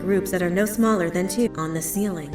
groups that are no smaller than 2 on the ceiling.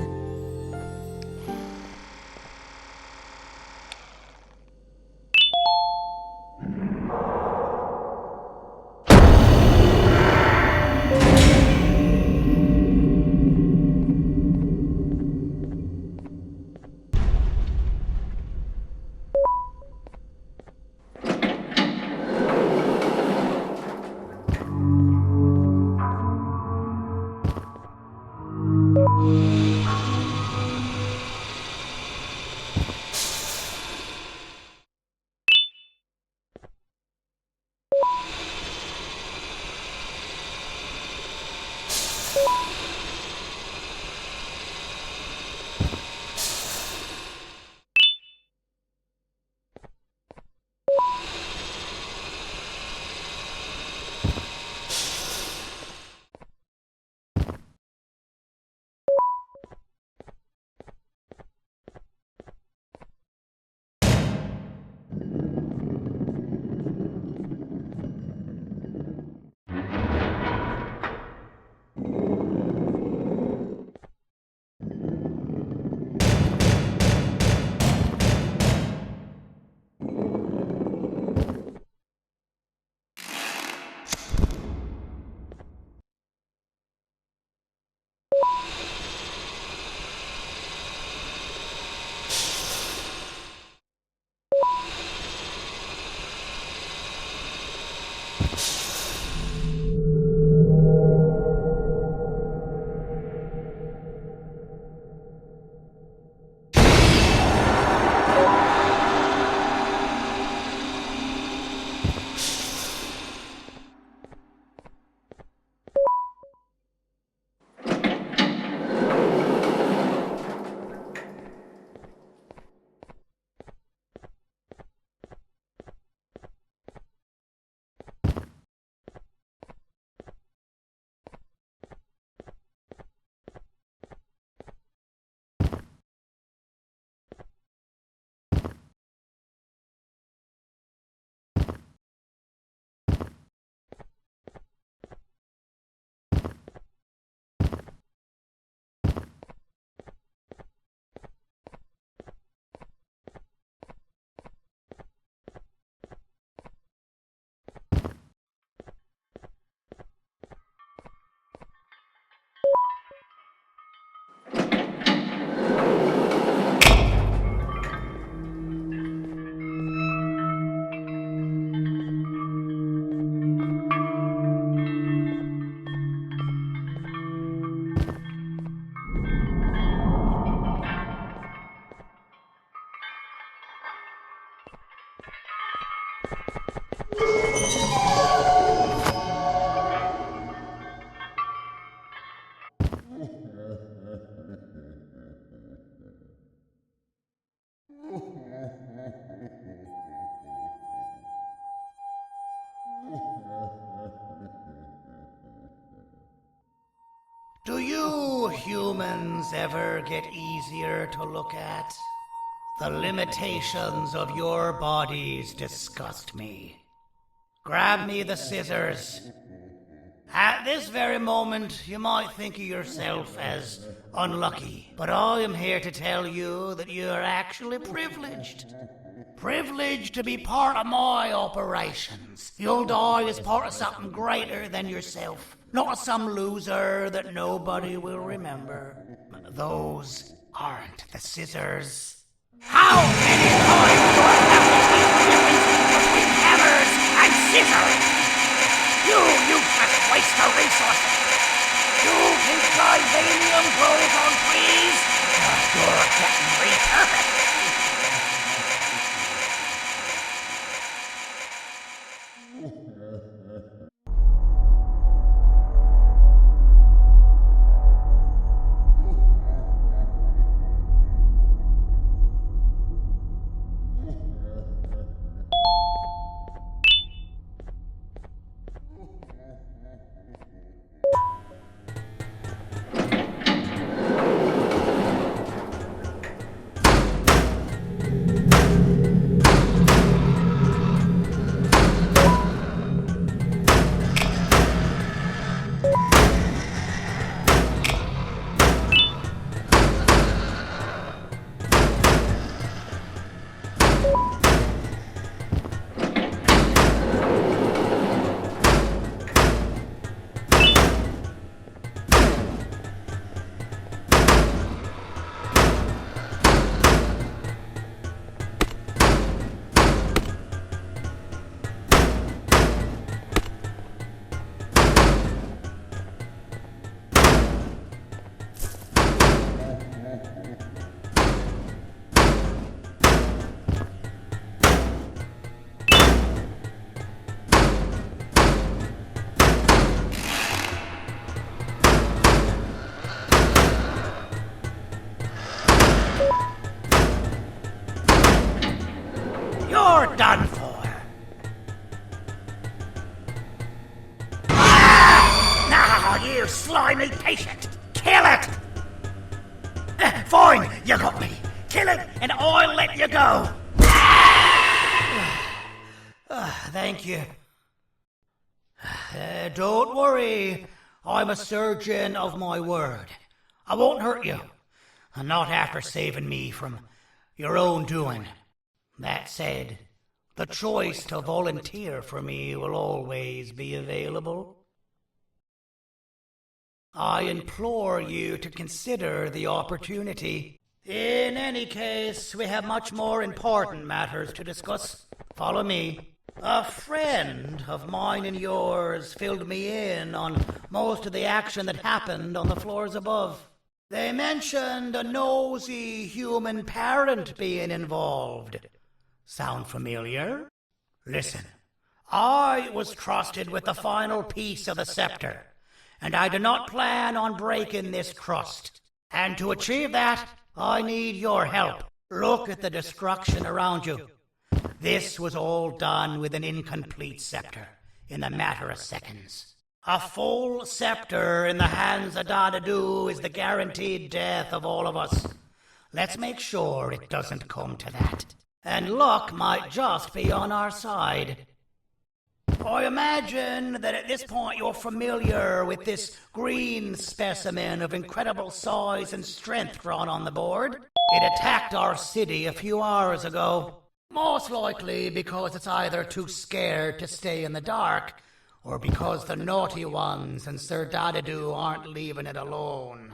Do you humans ever get easier to look at? The limitations of your bodies disgust me. Grab me the scissors. At this very moment, you might think of yourself as unlucky, but I am here to tell you that you are actually privileged. Privileged to be part of my operations. You'll die as part of something greater than yourself, not some loser that nobody will remember. Those aren't the scissors. How many times do I have to teach the difference between hammers and scissors? You useless waste of resources! You think titanium grows on trees? You're getting repurposed! You're done for. Ah! Now, you slimy patient, kill it! Fine, you got me. Kill it, and I'll let you go. Thank you. Don't worry. I'm a surgeon of my word. I won't hurt you. Not after saving me from your own doing. That said, the choice to volunteer for me will always be available. I implore you to consider the opportunity. In any case, we have much more important matters to discuss. Follow me. A friend of mine and yours filled me in on most of the action that happened on the floors above. They mentioned a nosy human parent being involved. Sound familiar? Listen, I was trusted with the final piece of the scepter, and I do not plan on breaking this trust. And to achieve that, I need your help. Look at the destruction around you. This was all done with an incomplete scepter in a matter of seconds. A full scepter in the hands of Dadadu is the guaranteed death of all of us. Let's make sure it doesn't come to that. And luck might just be on our side. I imagine that at this point you're familiar with this green specimen of incredible size and strength drawn on the board. It attacked our city a few hours ago. Most likely because it's either too scared to stay in the dark, or because the naughty ones and Sir Dadadu aren't leaving it alone.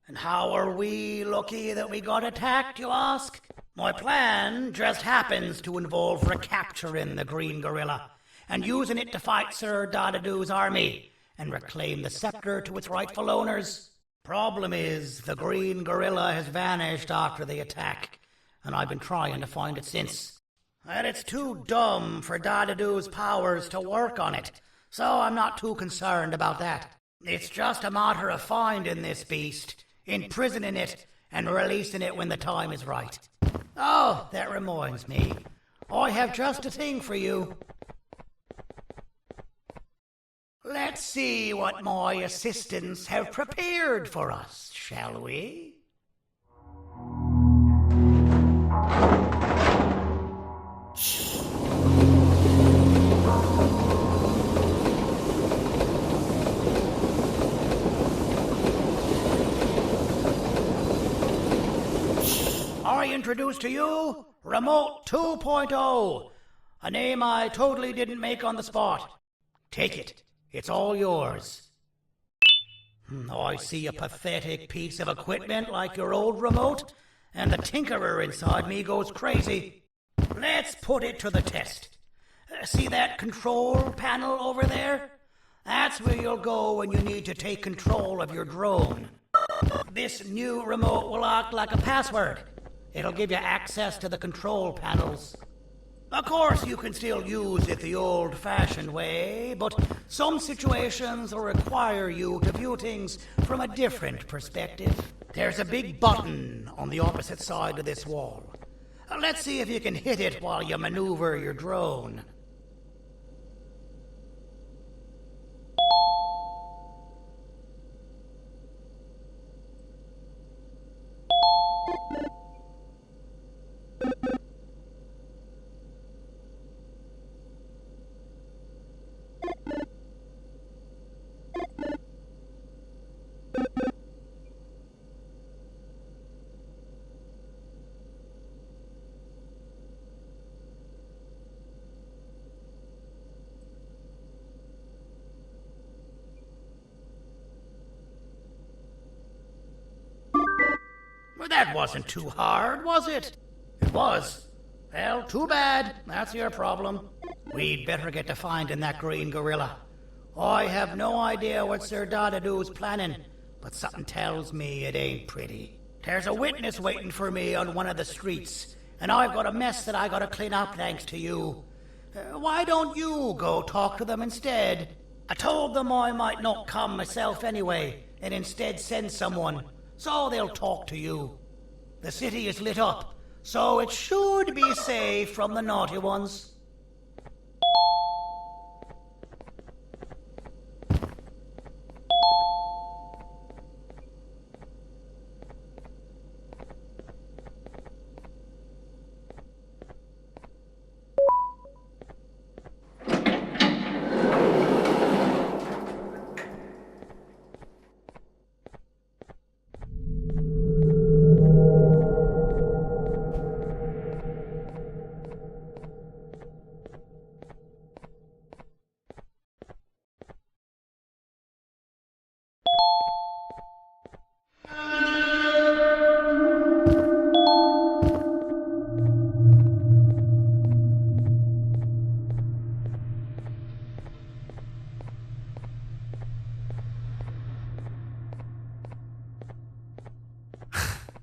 And how are we lucky that we got attacked, you ask? My plan just happens to involve recapturing the green gorilla and using it to fight Sir Dadadu's army and reclaim the scepter to its rightful owners. Problem is, the green gorilla has vanished after the attack, and I've been trying to find it since. And it's too dumb for Dadadu's powers to work on it, so I'm not too concerned about that. It's just a matter of finding this beast, imprisoning it, and releasing it when the time is right. Oh, that reminds me. I have just a thing for you. Let's see what my assistants have prepared for us, shall we? I introduce to you Remote 2.0, a name I totally didn't make on the spot. Take it. It's all yours. I see a pathetic piece of equipment like your old remote, and the tinkerer inside me goes crazy. Let's put it to the test. See that control panel over there? That's where you'll go when you need to take control of your drone. This new remote will act like a password. It'll give you access to the control panels. Of course, you can still use it the old-fashioned way, but some situations will require you to view things from a different perspective. There's a big button on the opposite side of this wall. Let's see if you can hit it while you maneuver your drone. Well, that wasn't too hard, was it? It was. Well, too bad. That's your problem. We'd better get to finding that green gorilla. I have no idea what Sir Dadadu's planning, but something tells me it ain't pretty. There's a witness waiting for me on one of the streets, and I've got a mess that I gotta clean up thanks to you. Why don't you go talk to them instead? I told them I might not come myself anyway, and instead send someone, so they'll talk to you. The city is lit up. so it should be safe from the naughty ones.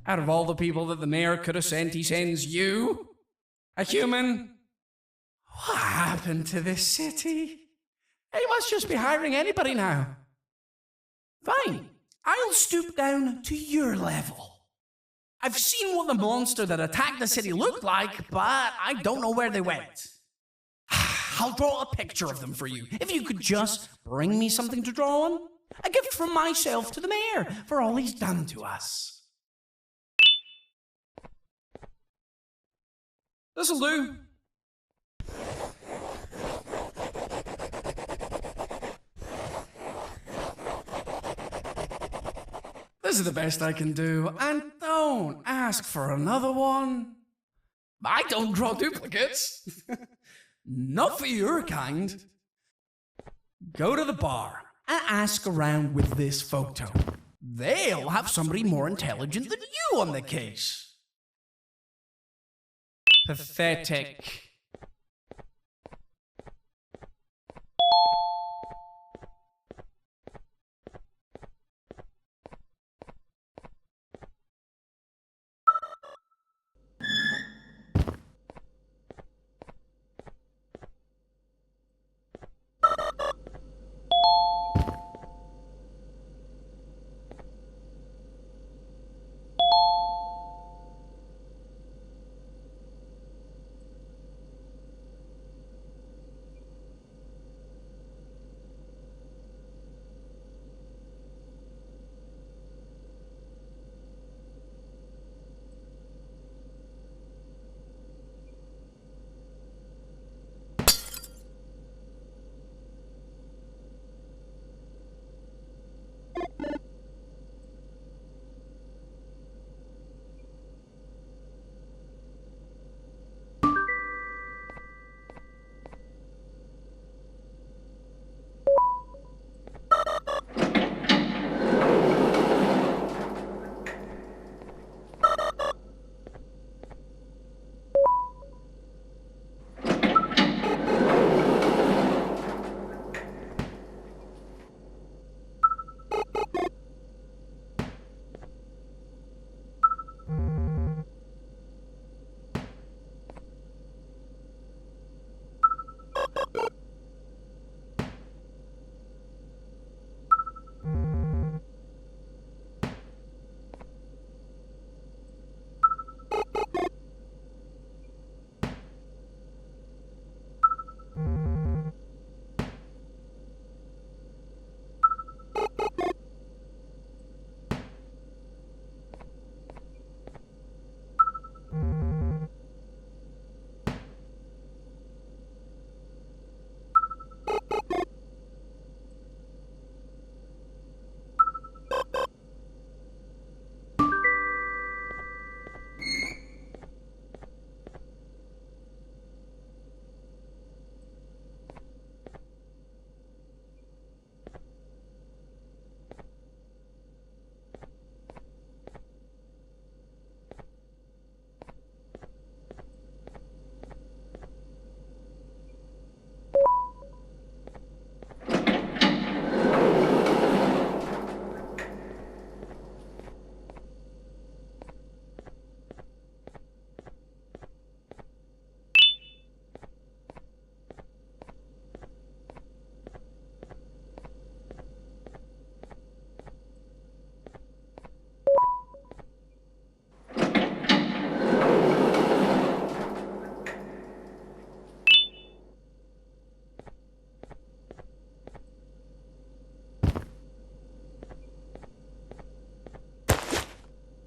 Out of all the people that the mayor could have sent, he sends you? A human? What happened to this city? He must just be hiring anybody now. Fine, I'll stoop down to your level. I've seen what the monster that attacked the city looked like, but I don't know where they went. I'll draw a picture of them for you, if you could just bring me something to draw on. A gift from myself to the mayor for all he's done to us. This'll do. This is the best I can do, and don't ask for another one. I don't draw duplicates. Not for your kind. Go to the bar and ask around with this photo. They'll have somebody more intelligent than you on the case. Pathetic.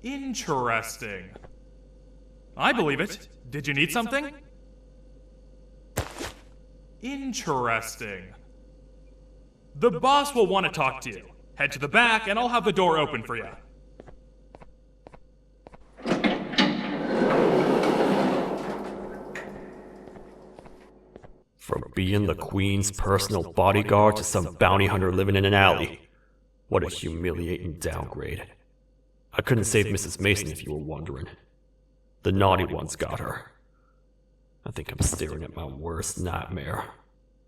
Interesting. I believe it. Did you need something? Interesting. The boss will want to talk to you. Head to the back and I'll have the door open for you. From being the Queen's personal bodyguard to some bounty hunter living in an alley. What a humiliating downgrade. I couldn't save Mrs. Mason if you were wondering. The naughty ones got her. I think I'm staring at my worst nightmare.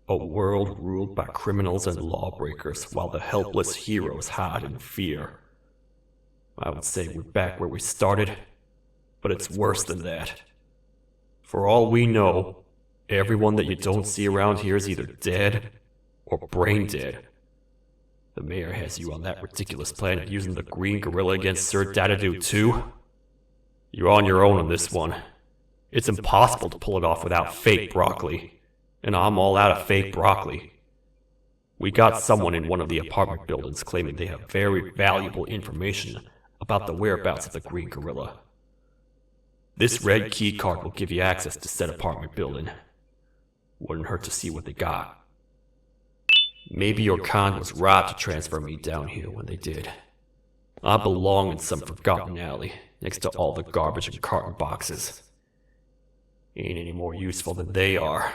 A world ruled by criminals and lawbreakers while the helpless heroes hide in fear. I would say we're back where we started, but it's worse than that. For all we know, everyone that you don't see around here is either dead or brain dead. The mayor has you on that ridiculous planet using the green gorilla against Sir Dadadoo too? You're on your own on this one. It's impossible to pull it off without fake broccoli. And I'm all out of fake broccoli. We got someone in one of the apartment buildings claiming they have very valuable information about the whereabouts of the green gorilla. This red key card will give you access to said apartment building. Wouldn't hurt to see what they got. Maybe your kind was right to transfer me down here when they did. I belong in some forgotten alley, next to all the garbage and carton boxes. Ain't any more useful than they are.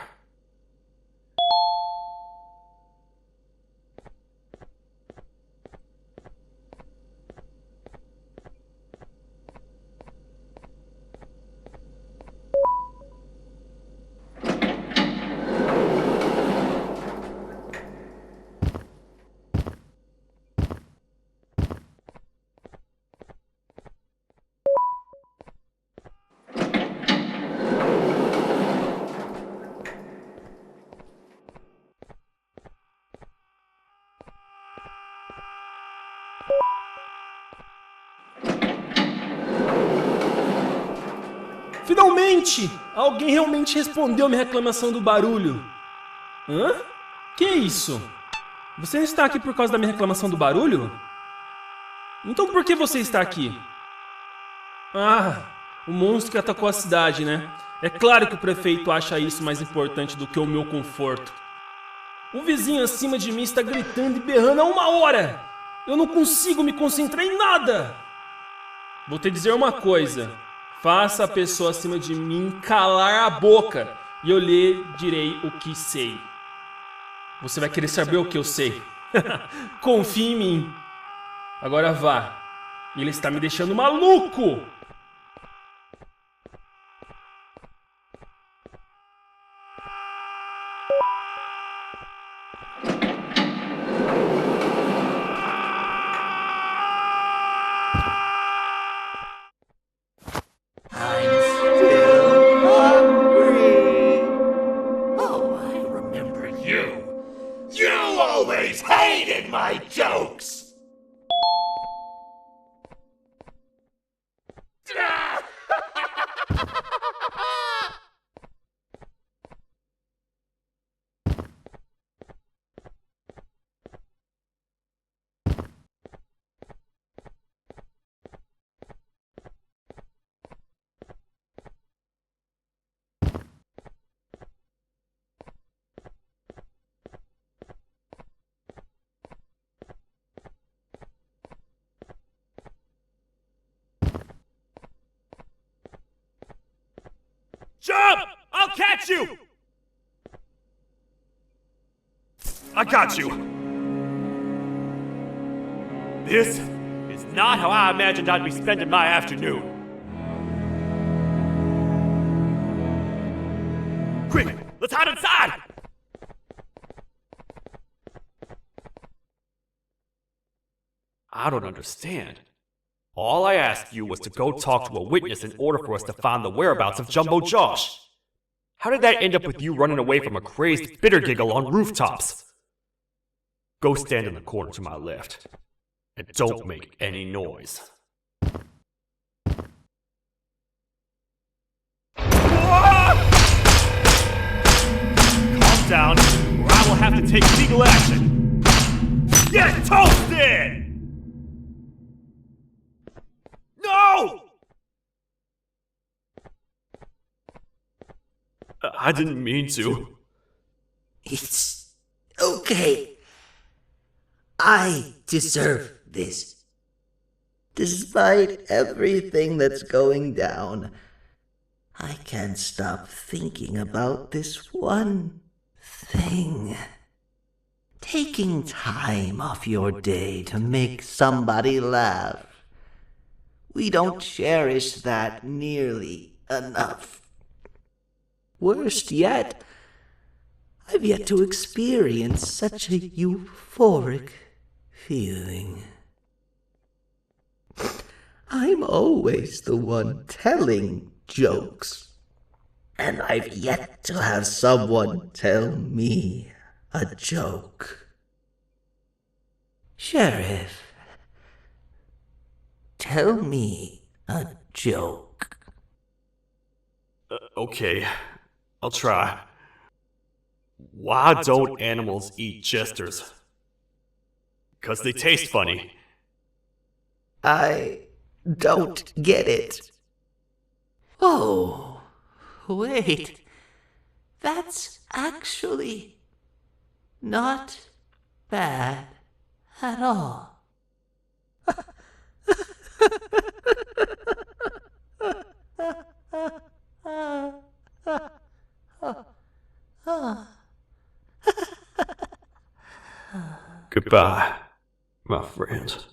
Finalmente! Alguém realmente respondeu minha reclamação do barulho. Hã? Que isso? Você está aqui por causa da minha reclamação do barulho? Então por que você está aqui? Ah, o monstro que atacou a cidade, né? É claro que o prefeito acha isso mais importante do que o meu conforto. O vizinho acima de mim está gritando e berrando há 1 hora! Eu não consigo me concentrar em nada! Vou te dizer uma coisa. Faça a pessoa acima de mim calar a boca e eu lhe direi o que sei. Você vai querer saber o que eu sei. Confie em mim. Agora vá. Ele está me deixando maluco! Hated my jokes! Jump! I'll catch you! I got you. This is not how I imagined I'd be spending my afternoon. Quick, let's hide inside! I don't understand. All I asked you was to go talk to a witness in order for us to find the whereabouts of Jumbo Josh. How did that end up with you running away from a crazed bitter giggle on rooftops? Go stand in the corner to my left. And don't make any noise. Calm down, or I will have to take legal action. Get toasted! No! I didn't mean to. It's okay. I deserve this. Despite everything that's going down, I can't stop thinking about this one thing. Taking time off your day to make somebody laugh. We don't cherish that nearly enough. Worst yet, I've yet to experience such a euphoric feeling. I'm always the one telling jokes, and I've yet to have someone tell me a joke. Sheriff, tell me a joke. Okay, I'll try. Why don't animals eat jesters? 'Cause they taste funny. I don't get it. Oh, wait. That's actually not bad at all. Goodbye, my friend.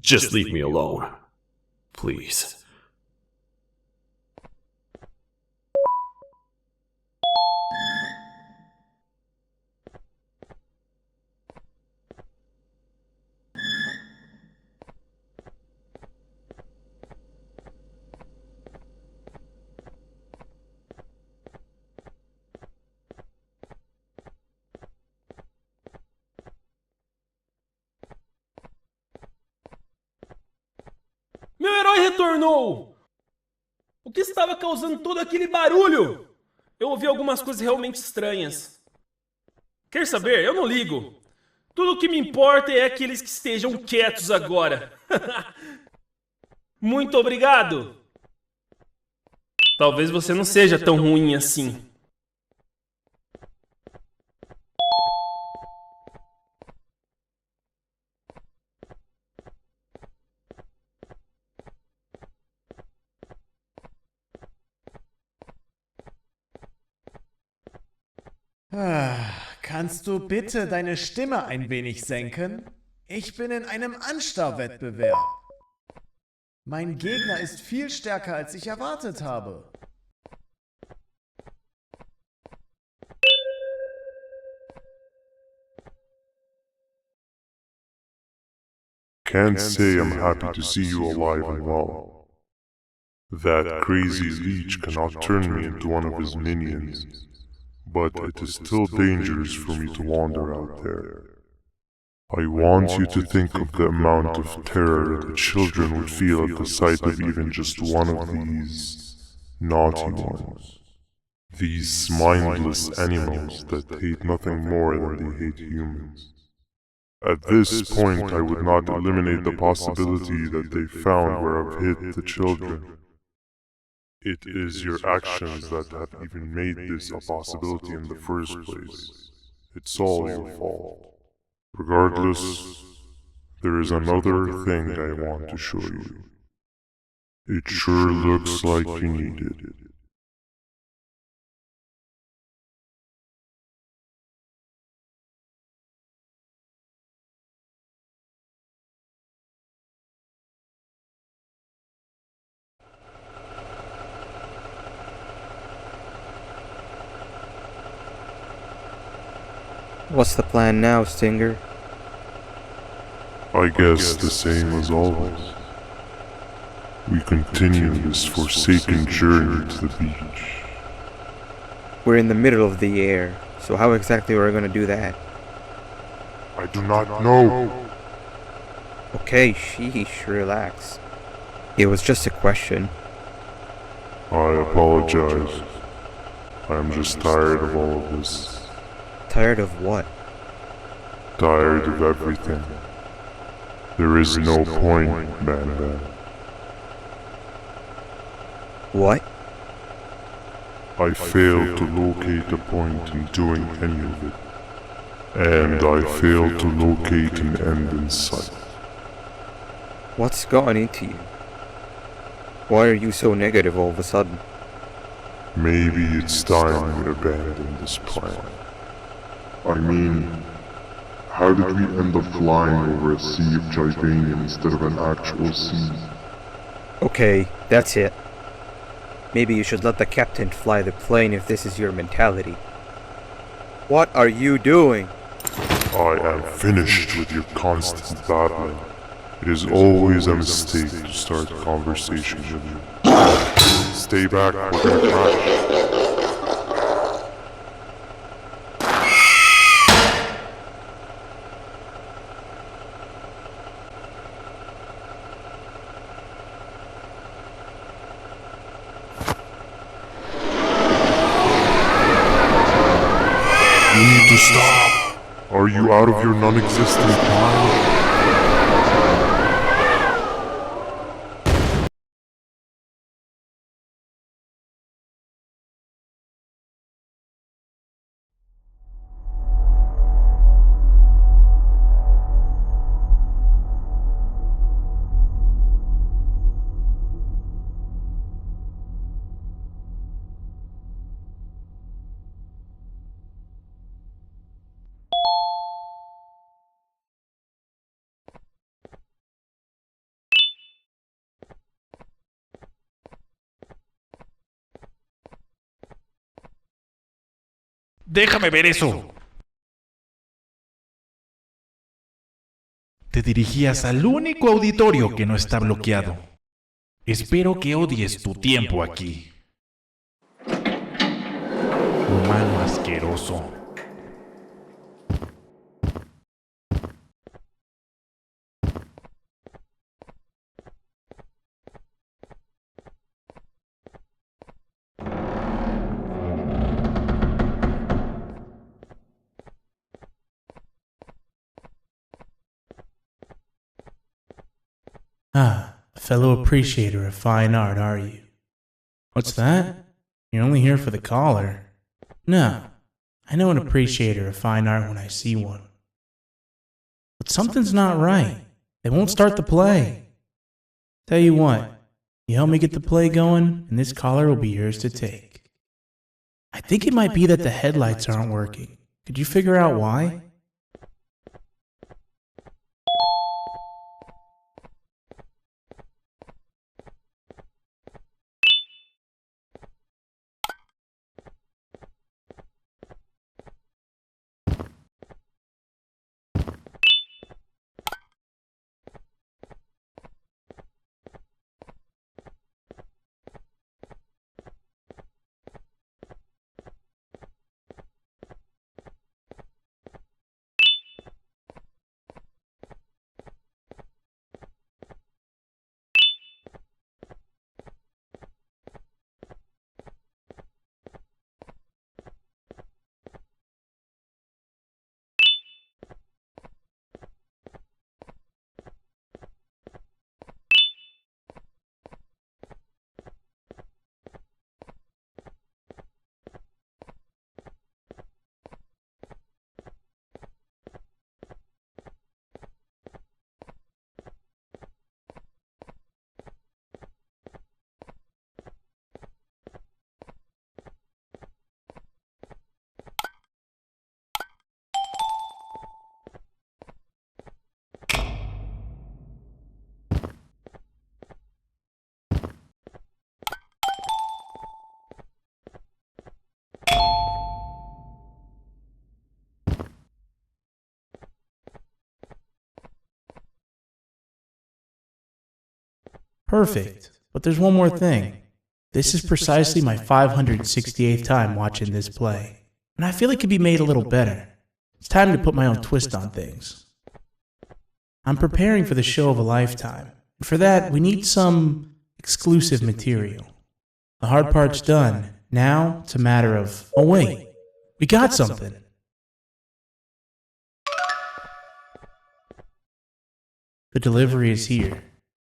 Just leave me alone, please. Meu herói retornou! O que estava causando todo aquele barulho? Eu ouvi algumas coisas realmente estranhas. Quer saber? Eu não ligo. Tudo o que me importa é aqueles que estejam quietos agora. Muito obrigado! Talvez você não seja tão ruim assim. Kannst du bitte deine Stimme ein wenig senken? Ich bin in einem Anstarrwettbewerb. Mein Gegner ist viel stärker, als ich erwartet habe. Can't say I'm happy to see you alive and well. That crazy leech cannot turn me into one of his minions, but it is still dangerous for me to wander out there. I want you to think of the amount of terror that children would feel at the sight of even just one of these naughty ones. These mindless animals that hate nothing more than they hate humans. At this point, I would not eliminate the possibility that they found where I've hid the children. It is your actions that have even made this a possibility in the first place. It's all your fault. Regardless, there is another thing I want to show you. It sure looks like you need it. What's the plan now, Stinger? I guess the same as always. We continue this forsaken journey to the beach. We're in the middle of the air, so how exactly are we going to do that? I do not know. Okay, sheesh, relax. It was just a question. I apologize. I am just tired of all of this. Tired of what? Tired of everything. There is no point, banban. What? I failed to locate a point in doing any of it. And I failed to locate an end in sight. What's gotten into you? Why are you so negative all of a sudden? Maybe it's time we abandon this plan. I mean, how did we end up flying over a sea of Givanium instead of an actual sea? Okay, that's it. Maybe you should let the captain fly the plane if this is your mentality. What are you doing? I am finished with your constant battling. It is always a mistake to start conversations with you. Stay back, we're gonna crash. You need to stop. Are you out of your non-existent mind? Déjame ver eso. Te dirigías al único auditorio que no está bloqueado. Espero que odies tu tiempo aquí. Humano asqueroso. Ah, a fellow appreciator of fine art, are you? What's that? You're only here for the collar. No, I know an appreciator of fine art when I see one. But something's not right. They won't start the play. Tell you what, you help me get the play going, and this collar will be yours to take. I think it might be that the headlights aren't working. Could you figure out why? Perfect. But there's one more thing. This is precisely my 568th time watching this play, and I feel it could be made a little better. It's time to put my own twist on things. I'm preparing for the show of a lifetime, and for that, we need some exclusive material. The hard part's done. Now, it's a matter of, oh wait, we got something. The delivery is here.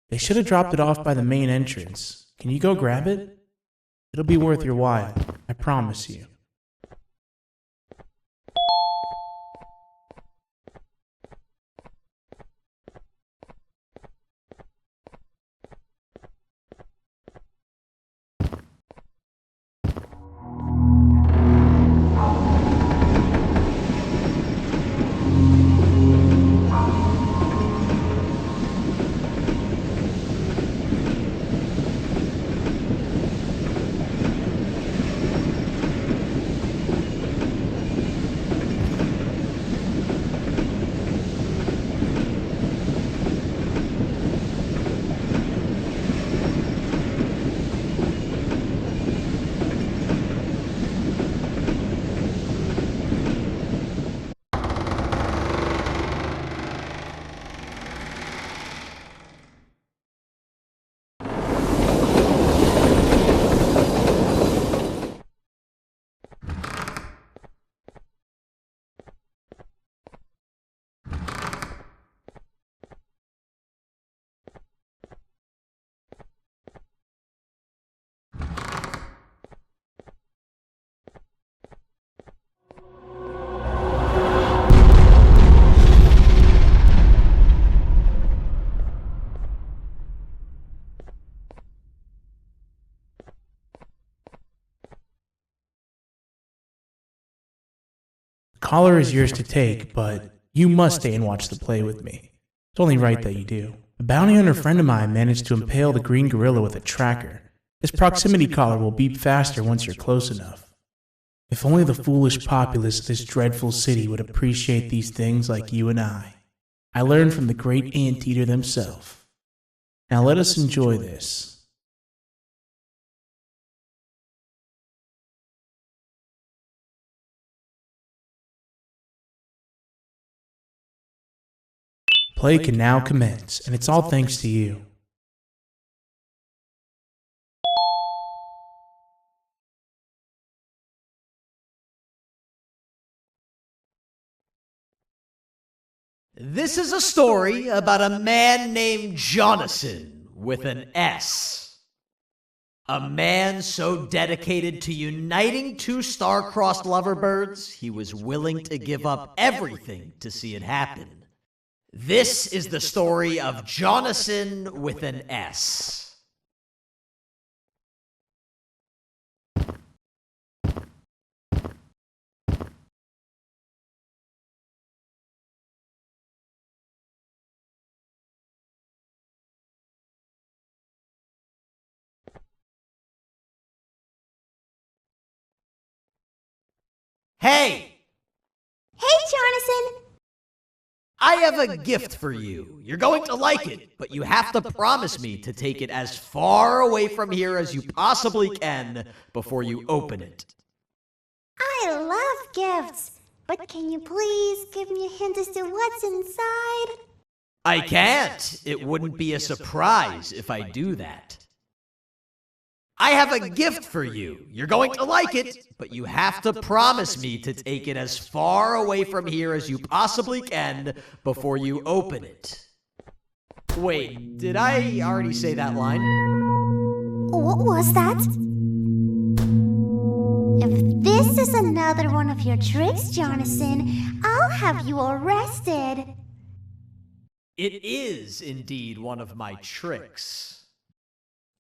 They should have dropped it off by the main entrance. Can you go grab it? It'll be worth your while, I promise you. Collar is yours to take, but you must stay and watch the play with me. It's only right that you do. A bounty hunter friend of mine managed to impale the green gorilla with a tracker. This proximity collar will beep faster once you're close enough. If only the foolish populace of this dreadful city would appreciate these things like you and I. I learned from the great anteater themselves. Now let us enjoy this. Play can now commence, and it's all thanks to you. This is a story about a man named Jonathan with an S. A man so dedicated to uniting two star-crossed loverbirds, he was willing to give up everything to see it happen. This is the story of Jonathan with an S. Hey! Hey, Jonathan! I have a gift for you. You're going to like it, but you have to promise me to take it as far away from here as you possibly can before you open it. I love gifts, but can you please give me a hint as to what's inside? I can't. It wouldn't be a surprise if I do that. I have a gift for you. You're going to like it, but you have to promise me to take it as far away from here as you possibly can before you open it. Wait, did I already say that line? What was that? If this is another one of your tricks, Jonathan, I'll have you arrested. It is indeed one of my tricks.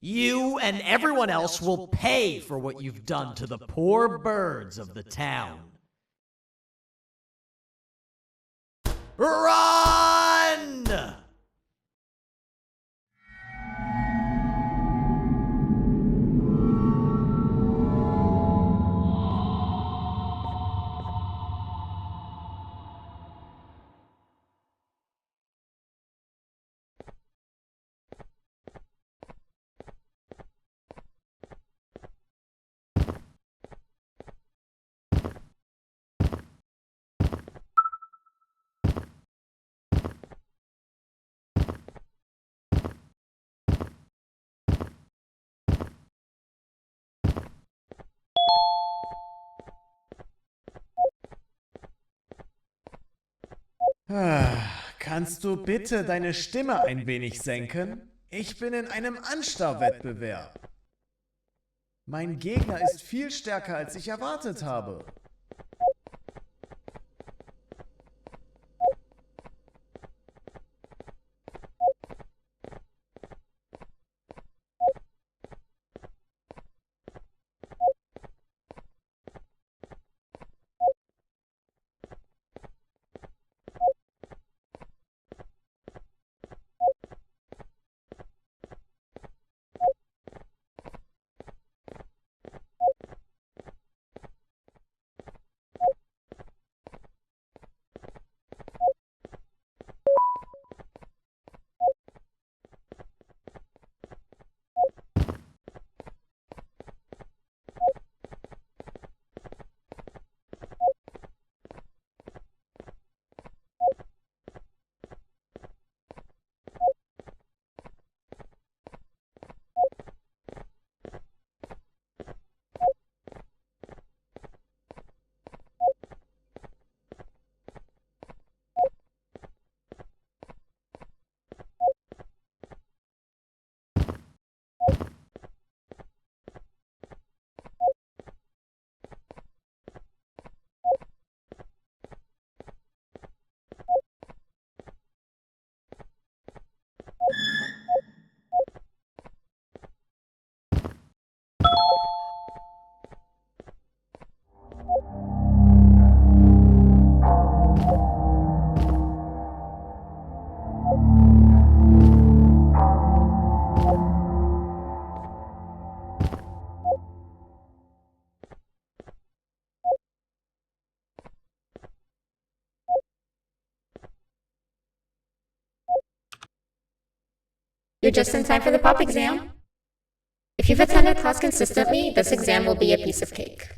You and everyone else will pay for what you've done to the poor birds of the town. Run! Kannst du bitte deine Stimme ein wenig senken? Ich bin in einem Anstarrwettbewerb. Mein Gegner ist viel stärker, als ich erwartet habe. You're just in time for the pop exam. If you've attended class consistently, this exam will be a piece of cake.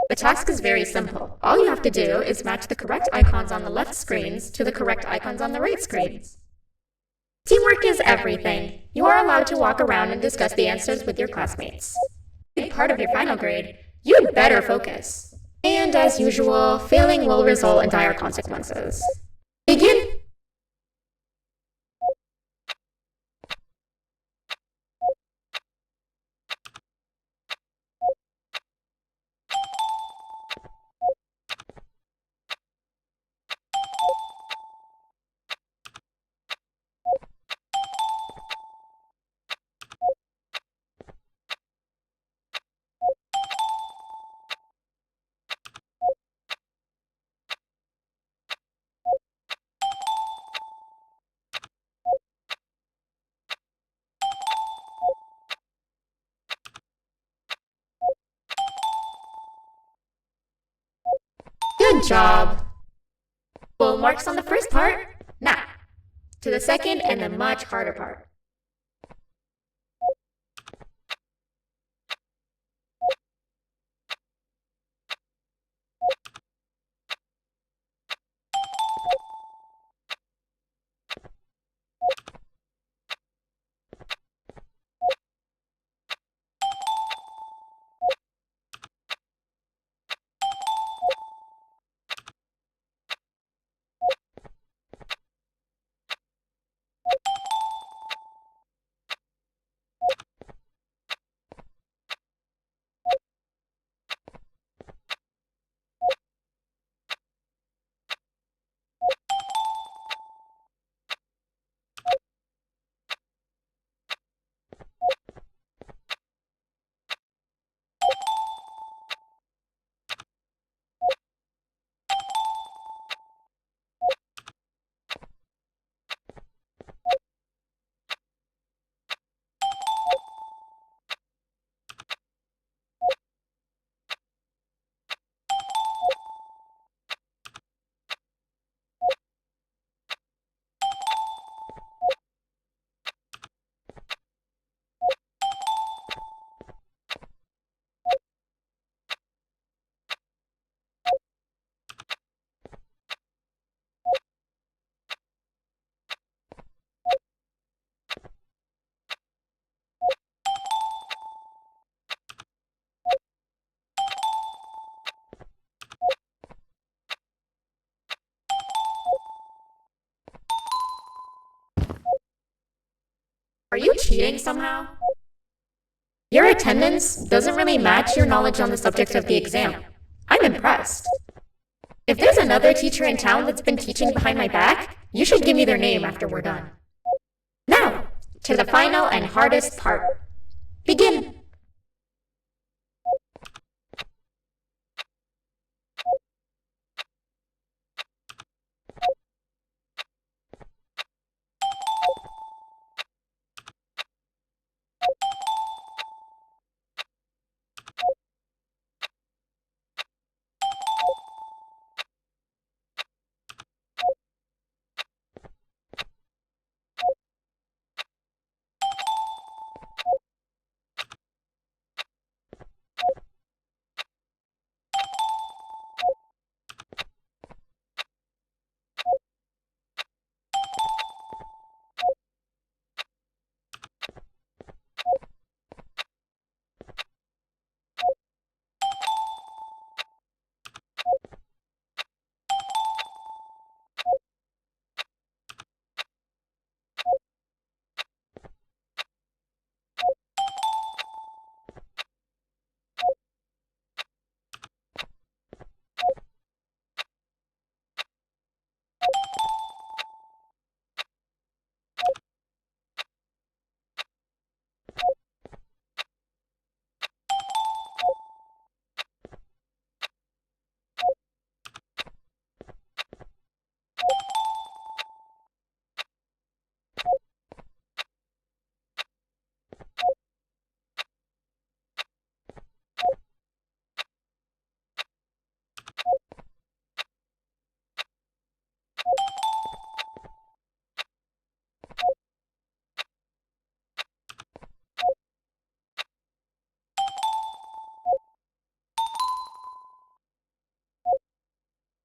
The task is very simple. All you have to do is match the correct icons on the left screens to the correct icons on the right screens. Teamwork is everything. You are allowed to walk around and discuss the answers with your classmates. A big part of your final grade, you'd better focus. And as usual, failing will result in dire consequences. Begin! Good job! Full marks on the first part. Now, to the second and the much harder part. Are you cheating somehow? Your attendance doesn't really match your knowledge on the subject of the exam. I'm impressed. If there's another teacher in town that's been teaching behind my back, you should give me their name after we're done. Now, to the final and hardest part. Begin!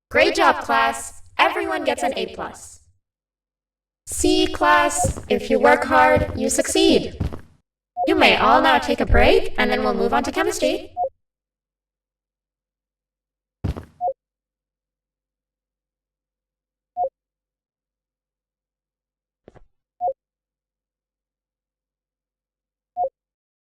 Great job, class. Everyone gets an A+. See, class, if you work hard, you succeed. You may all now take a break, and then we'll move on to chemistry.